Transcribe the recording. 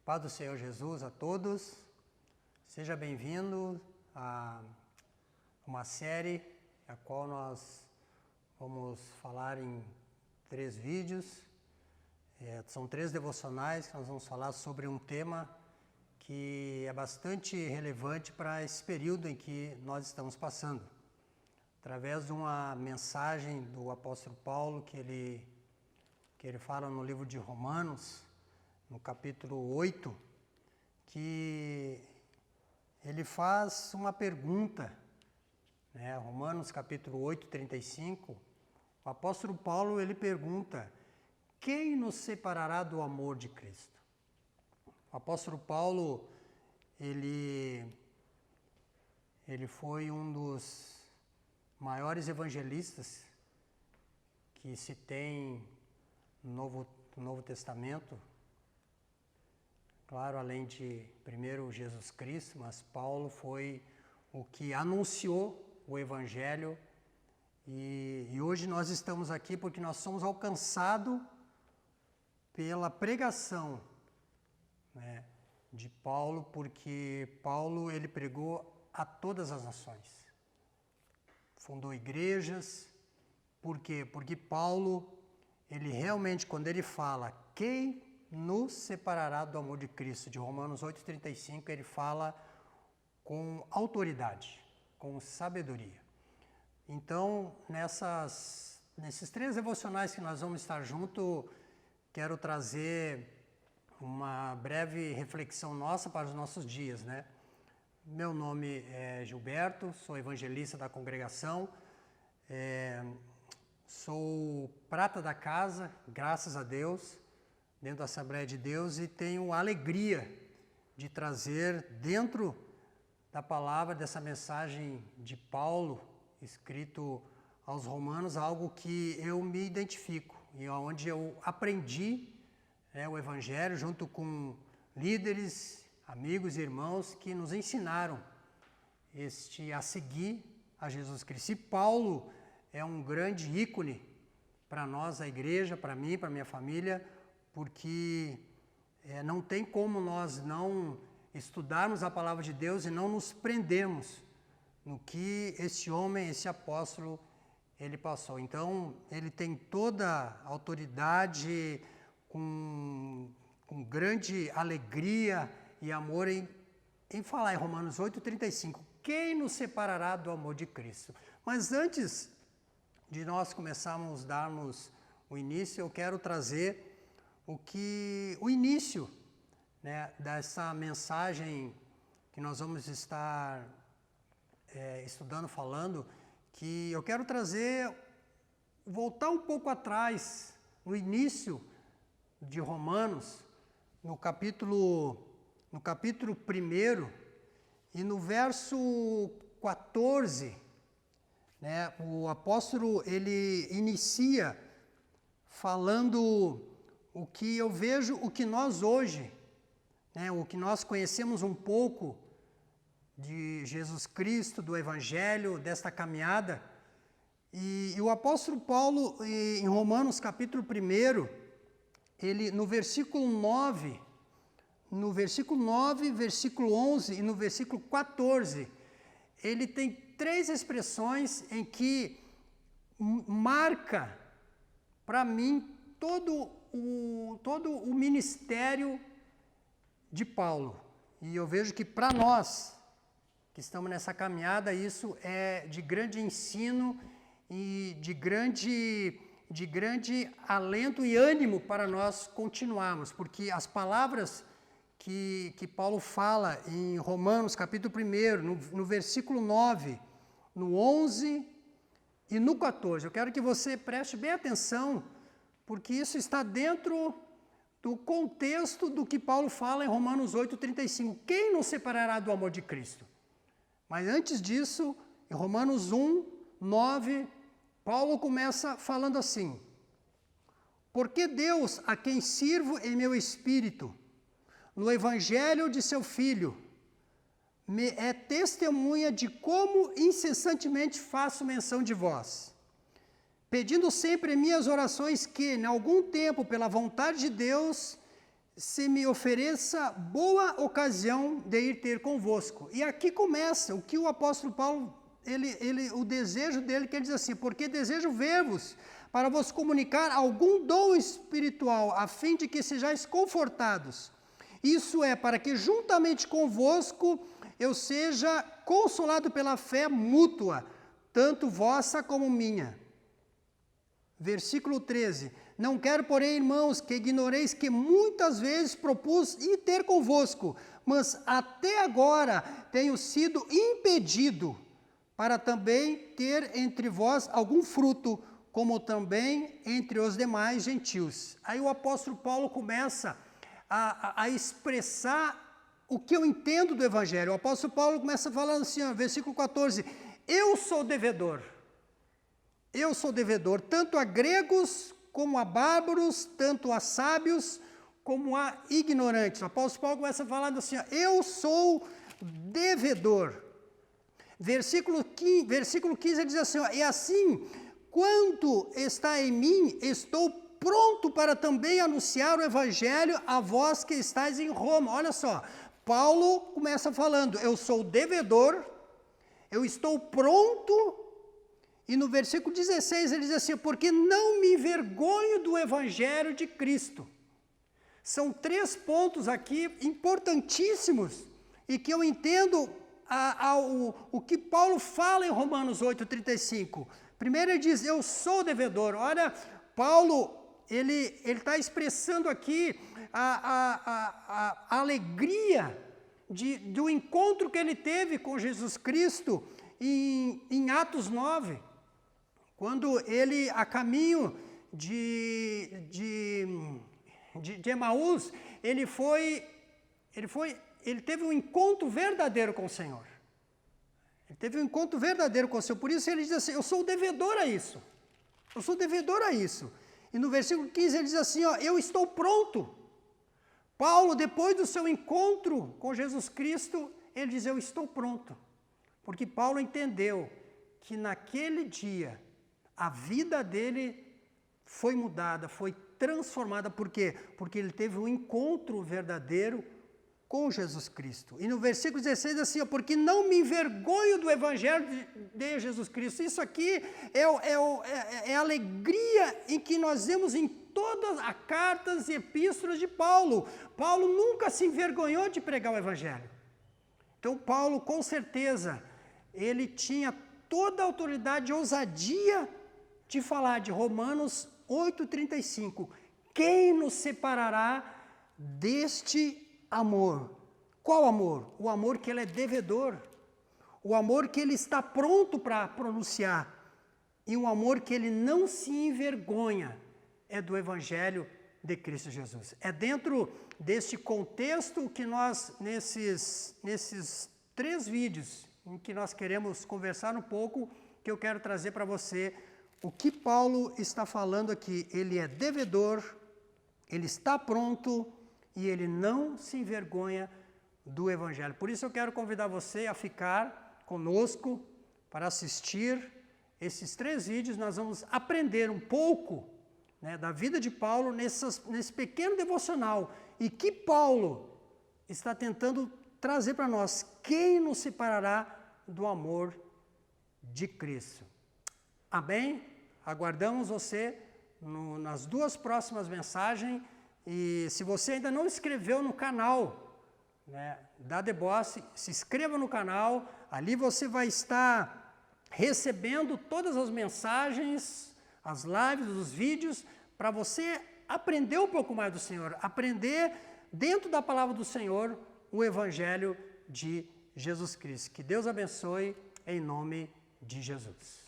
Paz do Senhor Jesus a todos. Seja bem-vindo a uma série a qual nós vamos falar em 3 vídeos. São 3 devocionais que nós vamos falar sobre um tema que é bastante relevante para esse período em que nós estamos passando. Através de uma mensagem do apóstolo Paulo que ele fala no livro de Romanos, no capítulo 8, que ele faz uma pergunta, né? Romanos capítulo 8, 35, o apóstolo Paulo ele pergunta: quem nos separará do amor de Cristo? O apóstolo Paulo, ele foi um dos maiores evangelistas que se tem no Novo Testamento. Claro, além de primeiro Jesus Cristo, mas Paulo foi o que anunciou o Evangelho e hoje nós estamos aqui porque nós somos alcançados pela pregação, né, de Paulo, porque Paulo ele pregou a todas as nações, fundou igrejas. Por quê? Porque Paulo, ele realmente, quando ele fala quem nos separará do amor de Cristo, de Romanos 8,35, ele fala com autoridade, com sabedoria. Então, nesses 3 devocionais que nós vamos estar juntos, quero trazer uma breve reflexão nossa para os nossos dias, né? Meu nome é Gilberto, sou evangelista da congregação, sou prata da casa, graças a Deus, dentro da Assembleia de Deus, e tenho a alegria de trazer dentro da palavra dessa mensagem de Paulo, escrito aos Romanos, algo que eu me identifico e onde eu aprendi, o Evangelho junto com líderes, amigos e irmãos que nos ensinaram a seguir a Jesus Cristo. E Paulo é um grande ícone para nós, a igreja, para mim, para minha família, porque não tem como nós não estudarmos a palavra de Deus e não nos prendermos no que esse homem, esse apóstolo, ele passou. Então, ele tem toda a autoridade, com grande alegria e amor em falar em Romanos 8,35. Quem nos separará do amor de Cristo? Mas antes de nós começarmos a darmos o início, eu quero trazer o início, né, dessa mensagem que nós vamos estar estudando, falando, que eu quero voltar um pouco atrás, no início de Romanos, no capítulo 1 e no verso 14, né, o apóstolo ele inicia falando o que eu vejo, o que nós hoje, né, o que nós conhecemos um pouco de Jesus Cristo, do Evangelho, desta caminhada. E o apóstolo Paulo, em Romanos capítulo 1, ele no versículo 9, versículo 11 e no versículo 14, ele tem 3 expressões em que marca para mim todo o ministério de Paulo. E eu vejo que para nós que estamos nessa caminhada, isso é de grande ensino e de grande alento e ânimo para nós continuarmos, porque as palavras que Paulo fala em Romanos capítulo 1, no versículo 9, no 11 e no 14, eu quero que você preste bem atenção, porque isso está dentro do contexto do que Paulo fala em Romanos 8,35. Quem nos separará do amor de Cristo? Mas antes disso, em Romanos 1, 9, Paulo começa falando assim: porque Deus, a quem sirvo em meu espírito, no evangelho de seu Filho, me é testemunha de como incessantemente faço menção de vós, pedindo sempre em minhas orações que, em algum tempo, pela vontade de Deus, se me ofereça boa ocasião de ir ter convosco. E aqui começa o que o apóstolo Paulo, o desejo dele, que ele diz assim, porque desejo ver-vos, para vos comunicar algum dom espiritual, a fim de que sejais confortados. Isso é, para que juntamente convosco eu seja consolado pela fé mútua, tanto vossa como minha. Versículo 13. Não quero, porém, irmãos, que ignoreis que muitas vezes propus ir ter convosco, mas até agora tenho sido impedido para também ter entre vós algum fruto, como também entre os demais gentios. Aí o apóstolo Paulo começa a expressar o que eu entendo do Evangelho. O apóstolo Paulo começa falando assim, ó, versículo 14, eu sou devedor, tanto a gregos como a bárbaros, tanto a sábios como a ignorantes. O apóstolo Paulo começa falando assim, ó, eu sou devedor. Versículo 15 ele diz assim, ó, e assim, quanto está em mim, estou pronto para também anunciar o Evangelho a vós que estáis em Roma. Olha só, Paulo começa falando, eu sou devedor, eu estou pronto, e no versículo 16 ele diz assim, porque não me envergonho do Evangelho de Cristo. São 3 pontos aqui importantíssimos, e que eu entendo o que Paulo fala em Romanos 8,35. Primeiro ele diz, eu sou devedor. Olha, Paulo, ele está expressando aqui a alegria do encontro que ele teve com Jesus Cristo em Atos 9, quando ele, a caminho de Emaús, ele teve um encontro verdadeiro com o Senhor. Ele teve um encontro verdadeiro com o Senhor. Por isso ele diz assim, eu sou devedor a isso. Eu sou devedor a isso. E no versículo 15 ele diz assim, ó, eu estou pronto. Paulo, depois do seu encontro com Jesus Cristo, ele diz, eu estou pronto. Porque Paulo entendeu que naquele dia, a vida dele foi mudada, foi transformada. Por quê? Porque ele teve um encontro verdadeiro com Jesus Cristo. E no versículo 16 assim, ó, porque não me envergonho do Evangelho de Jesus Cristo. Isso aqui é a alegria em que nós vemos em todas as cartas e epístolas de Paulo. Paulo nunca se envergonhou de pregar o Evangelho. Então Paulo, com certeza, ele tinha toda a autoridade e ousadia de falar de Romanos 8,35. Quem nos separará deste amor? Qual amor? O amor que ele é devedor. O amor que ele está pronto para pronunciar. E um amor que ele não se envergonha é do Evangelho de Cristo Jesus. É dentro deste contexto que nós, nesses 3 vídeos, em que nós queremos conversar um pouco, que eu quero trazer para você o que Paulo está falando aqui. Ele é devedor, ele está pronto e ele não se envergonha do Evangelho. Por isso eu quero convidar você a ficar conosco para assistir esses 3 vídeos. Nós vamos aprender um pouco, né, da vida de Paulo nesse pequeno devocional. E que Paulo está tentando trazer para nós. Quem nos separará do amor de Cristo? Amém? Aguardamos você nas 2 próximas mensagens. E se você ainda não inscreveu no canal, né, da The Boss, se inscreva no canal. Ali você vai estar recebendo todas as mensagens, as lives, os vídeos, para você aprender um pouco mais do Senhor, aprender dentro da palavra do Senhor o Evangelho de Jesus Cristo. Que Deus abençoe em nome de Jesus.